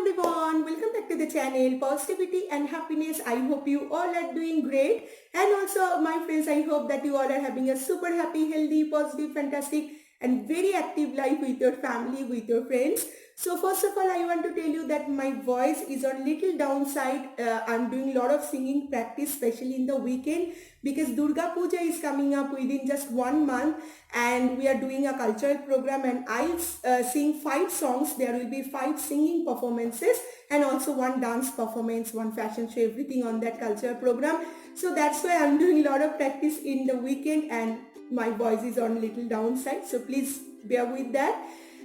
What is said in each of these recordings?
everyone, welcome back to the channel Positivity and Happiness. I hope you all are doing great, and also my friends, I hope that you all are having a super happy, healthy, positive, fantastic and very active life with your family, with your friends. So first of all, I want to tell you that my voice is on little downside. I'm doing a lot of singing practice, especially in the weekend, because Durga Puja is coming up within just 1 month, and we are doing a cultural program, and I'll sing 5 songs. There will be 5 singing performances and also 1 dance performance, 1 fashion show, everything on that cultural program. So that's why I'm doing a lot of practice in the weekend and my voice is on little downside. So please bear with that.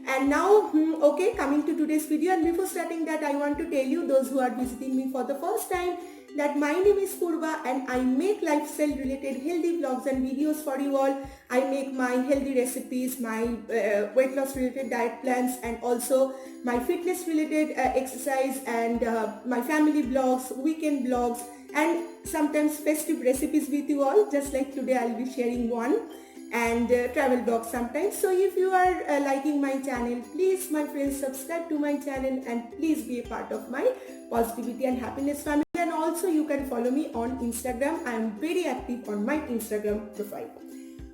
And now, okay, coming to today's video, and before starting that, I want to tell you, those who are visiting me for the first time, that my name is Purva and I make lifestyle related healthy vlogs and videos for you all. I make my healthy recipes, my weight loss related diet plans, and also my fitness related exercise, and my family vlogs, weekend vlogs, and sometimes festive recipes with you all. Just like today, I'll be sharing one, and travel vlogs sometimes. So if you are liking my channel, please my friends, subscribe to my channel and please be a part of my Positivity and Happiness family. And also you can follow me on Instagram. I am very active on my Instagram profile.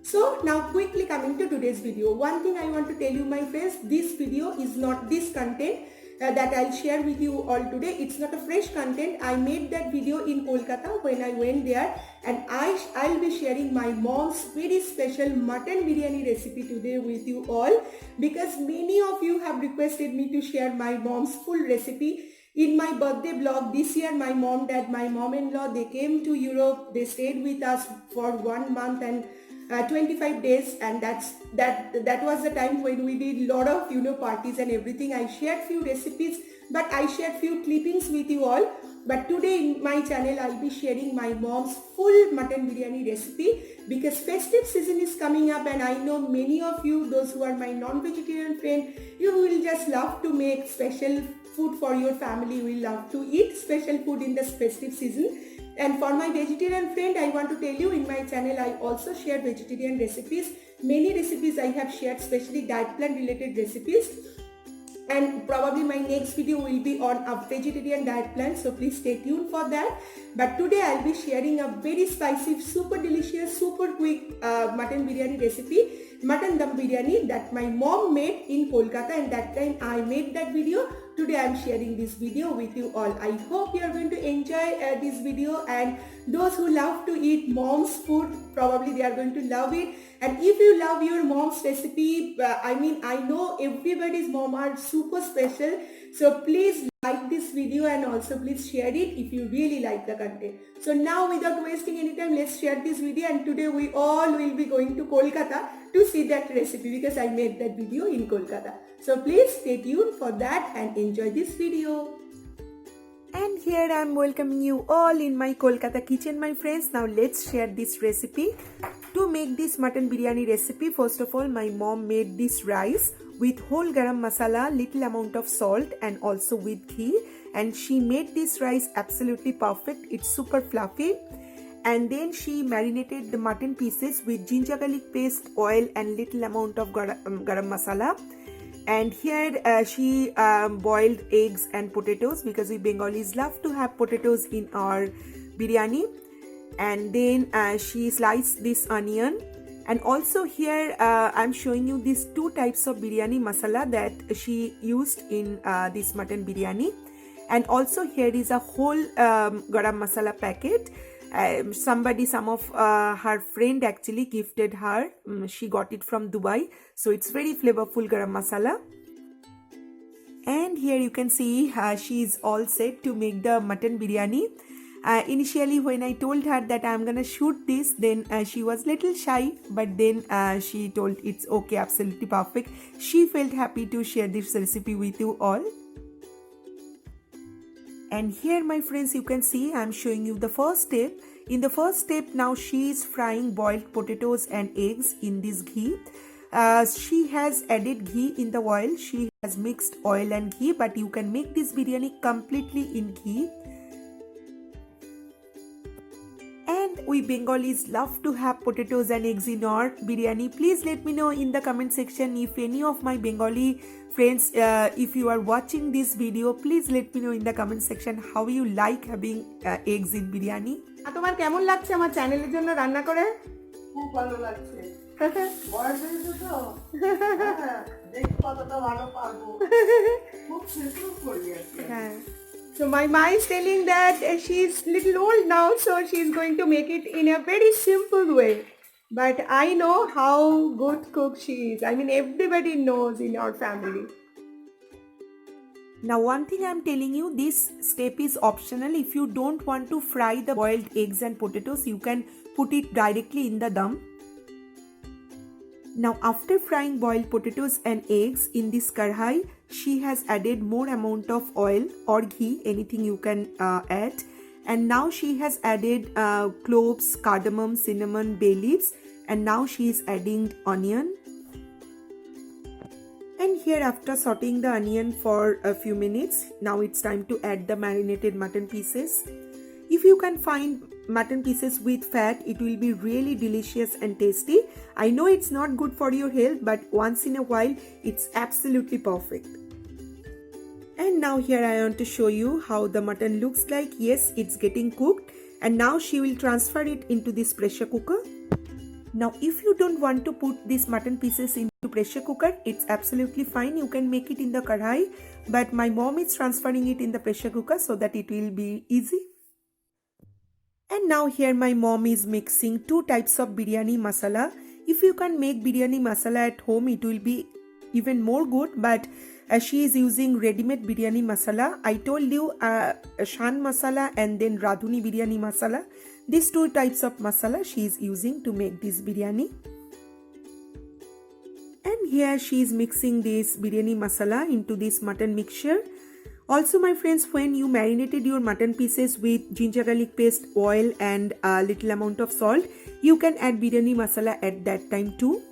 So now quickly coming to today's video. One thing I want to tell you, my friends, this video is not this content that I'll share with you all today. It's not a fresh content. I made that video in Kolkata when I went there, and I'll be sharing my mom's very special mutton biryani recipe today with you all, because many of you have requested me to share my mom's full recipe in my birthday vlog. This year my mom, dad, my mom-in-law, they came to Europe. They stayed with us for 1 month and 25 days, and that was the time when we did lot of parties and everything. I shared few recipes, but I shared few clippings with you all. But today in my channel I'll be sharing my mom's full mutton biryani recipe, because festive season is coming up, and I know many of you, those who are my non-vegetarian friend, you will just love to make special food for your family. You will love to eat special food in this festive season. And for my vegetarian friend, I want to tell you, in my channel I also share vegetarian recipes. Many recipes I have shared, especially diet plan related recipes, and probably my next video will be on a vegetarian diet plan, so please stay tuned for that. But today I'll be sharing a very spicy, super delicious, super quick mutton biryani recipe, mutton dum biryani, that my mom made in Kolkata, and that time I made that video. Today I'm sharing this video with you all. I hope you are going to enjoy this video, and those who love to eat mom's food, probably they are going to love it. And if you love your mom's recipe, I know everybody's mom are super special, so please like this video and also please share it if you really like the content. So now, without wasting any time, let's share this video, and today we all will be going to Kolkata to see that recipe, because I made that video in Kolkata. So please stay tuned for that and enjoy this video. And here I am welcoming you all in my Kolkata kitchen, my friends. Now let's share this recipe. To make this mutton biryani recipe, first of all, my mom made this rice with whole garam masala, little amount of salt, and also with ghee. And she made this rice absolutely perfect. It's super fluffy. And then she marinated the mutton pieces with ginger garlic paste, oil, and little amount of garam masala. And here she boiled eggs and potatoes, because we Bengalis love to have potatoes in our biryani. And then she sliced this onion. And also here I'm showing you these 2 types of biryani masala that she used in this mutton biryani. And also here is a whole garam masala packet. Some of her friend actually gifted her. She got it from Dubai, so it's very flavorful garam masala. And here you can see she is all set to make the mutton biryani. Initially when I told her that I'm gonna shoot this, then she was little shy, but then she told it's okay, absolutely perfect. She felt happy to share this recipe with you all. And here, my friends, you can see I'm showing you the first step. In the first step, now she is frying boiled potatoes and eggs in this ghee. She has added ghee in the oil. She has mixed oil and ghee, but you can make this biryani completely in ghee. And we Bengalis love to have potatoes and eggs in our biryani. Please let me know in the comment section if any of my Bengali Friends, if you are watching this video, please let me know in the comment section how you like having eggs in biryani. তোমার কেমন লাগছে আমার চ্যানেলের জন্য রান্না করে? খুব ভালো লাগছে। বয়স হয়েছে তো? দেখ কতটা ভালো পারবো। খুব সুন্দর করি আজকে। হ্যাঁ। So my ma is telling that she's little old now, so she's going to make it in a very simple way. But I know how good cook she is. I mean, everybody knows in our family. Now, one thing I'm telling you, this step is optional. If you don't want to fry the boiled eggs and potatoes, you can put it directly in the dum. Now, after frying boiled potatoes and eggs in this karhai, she has added more amount of oil or ghee, anything you can add. And now she has added cloves, cardamom, cinnamon, bay leaves, and now she is adding onion. And here, after sauteing the onion for a few minutes, now it's time to add the marinated mutton pieces. If you can find mutton pieces with fat, it will be really delicious and tasty. I know it's not good for your health, but once in a while, it's absolutely perfect. And now here I want to show you how the mutton looks like. Yes, it's getting cooked, and now she will transfer it into this pressure cooker. Now, if you don't want to put these mutton pieces into pressure cooker, it's absolutely fine. You can make it in the kadhai, but my mom is transferring it in the pressure cooker so that it will be easy. And now here my mom is mixing 2 types of biryani masala. If you can make biryani masala at home, it will be even more good, but she is using ready-made biryani masala. I told you Shan masala and then Radhuni biryani masala. These 2 types of masala she is using to make this biryani. And here she is mixing this biryani masala into this mutton mixture. Also, my friends, when you marinated your mutton pieces with ginger garlic paste, oil and a little amount of salt, you can add biryani masala at that time too.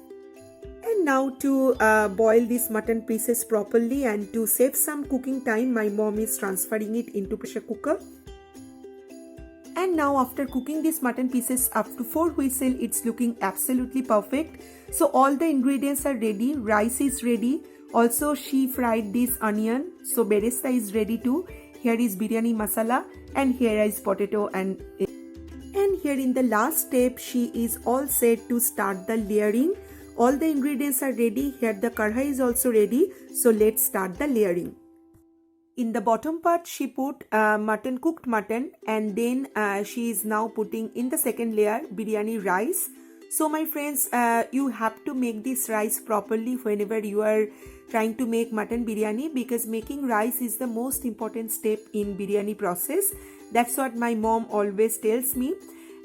And now to boil these mutton pieces properly and to save some cooking time, my mom is transferring it into pressure cooker. And now after cooking these mutton pieces up to 4 whistles, it's looking absolutely perfect. So all the ingredients are ready. Rice is ready. Also she fried this onion. So beresta is ready too. Here is biryani masala and here is potato and here in the last step she is all set to start the layering. All the ingredients are ready. Here the karhai is also ready. So let's start the layering. In the bottom part, she put cooked mutton, and then she is now putting in the second layer biryani rice. So my friends, you have to make this rice properly whenever you are trying to make mutton biryani, because making rice is the most important step in biryani process. That's what my mom always tells me.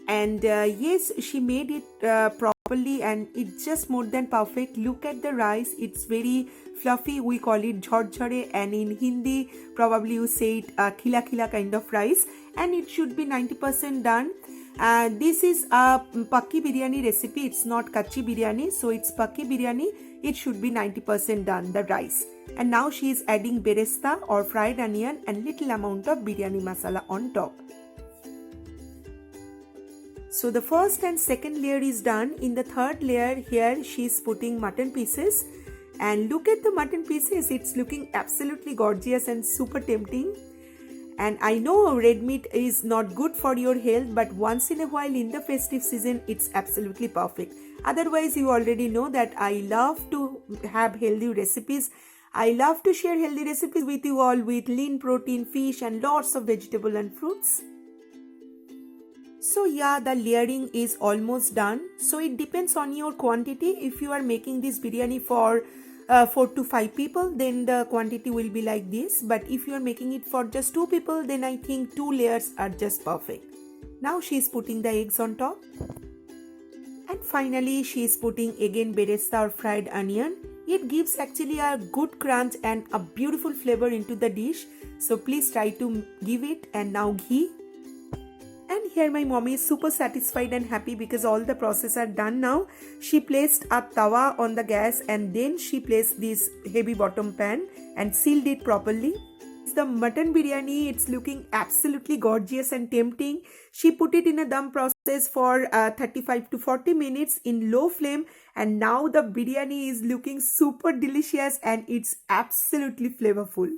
And yes, she made it properly and it's just more than perfect. Look at the rice, it's very fluffy. We call it jhorjhore, and in Hindi probably you say it khila khila kind of rice, and it should be 90% done. This is a pakki biryani recipe. It's not kachi biryani, so it's pakki biryani. It should be 90% done, the rice. And now she is adding beresta or fried onion and little amount of biryani masala on top. So the first and second layer is done. In the third layer, here she is putting mutton pieces. And look at the mutton pieces. It's looking absolutely gorgeous and super tempting. And I know red meat is not good for your health, but once in a while in the festive season, it's absolutely perfect. Otherwise, you already know that I love to have healthy recipes. I love to share healthy recipes with you all with lean protein, fish and lots of vegetable and fruits. So yeah, the layering is almost done. So it depends on your quantity. If you are making this biryani for 4 to 5 people, then the quantity will be like this. But if you are making it for just 2 people, then I think 2 layers are just perfect. Now she is putting the eggs on top. And finally she is putting again beresta or fried onion. It gives actually a good crunch and a beautiful flavor into the dish. So please try to give it. And now ghee. And here my mommy is super satisfied and happy because all the process are done now. She placed a tawa on the gas and then she placed this heavy bottom pan and sealed it properly. the mutton biryani. It's looking absolutely gorgeous and tempting. She put it in a dum process for 35 to 40 minutes in low flame, and now the biryani is looking super delicious and it's absolutely flavorful.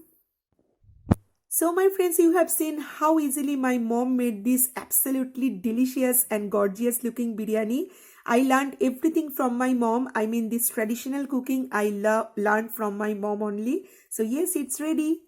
So my friends, you have seen how easily my mom made this absolutely delicious and gorgeous looking biryani. I learned everything from my mom. I mean, this traditional cooking I learned from my mom only. So yes, it's ready.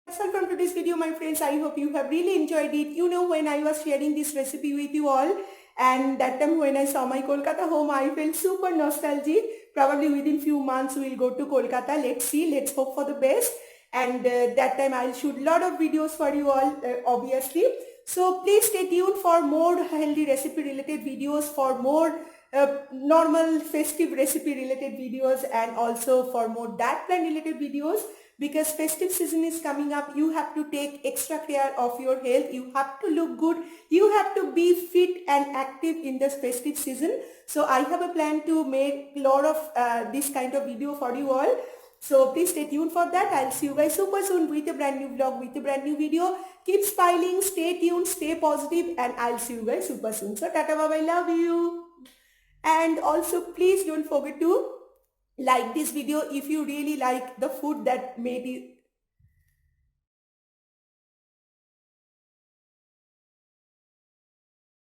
That's all from today's video, my friends. I hope you have really enjoyed it. You know, when I was sharing this recipe with you all, and that time when I saw my Kolkata home, I felt super nostalgic. Probably within few months we'll go to Kolkata. Let's see. Let's hope for the best. And that time I'll shoot a lot of videos for you all, obviously. So please stay tuned for more healthy recipe related videos, for more normal festive recipe related videos, and also for more diet plan related videos, because festive season is coming up. You have to take extra care of your health. You have to look good. You have to be fit and active in this festive season. So I have a plan to make a lot of this kind of video for you all. So please stay tuned for that. I'll see you guys super soon with a brand new vlog, with a brand new video. Keep smiling, stay tuned, stay positive, and I'll see you guys super soon. So tata, bye bye, love you. And also please don't forget to like this video if you really like the food that made it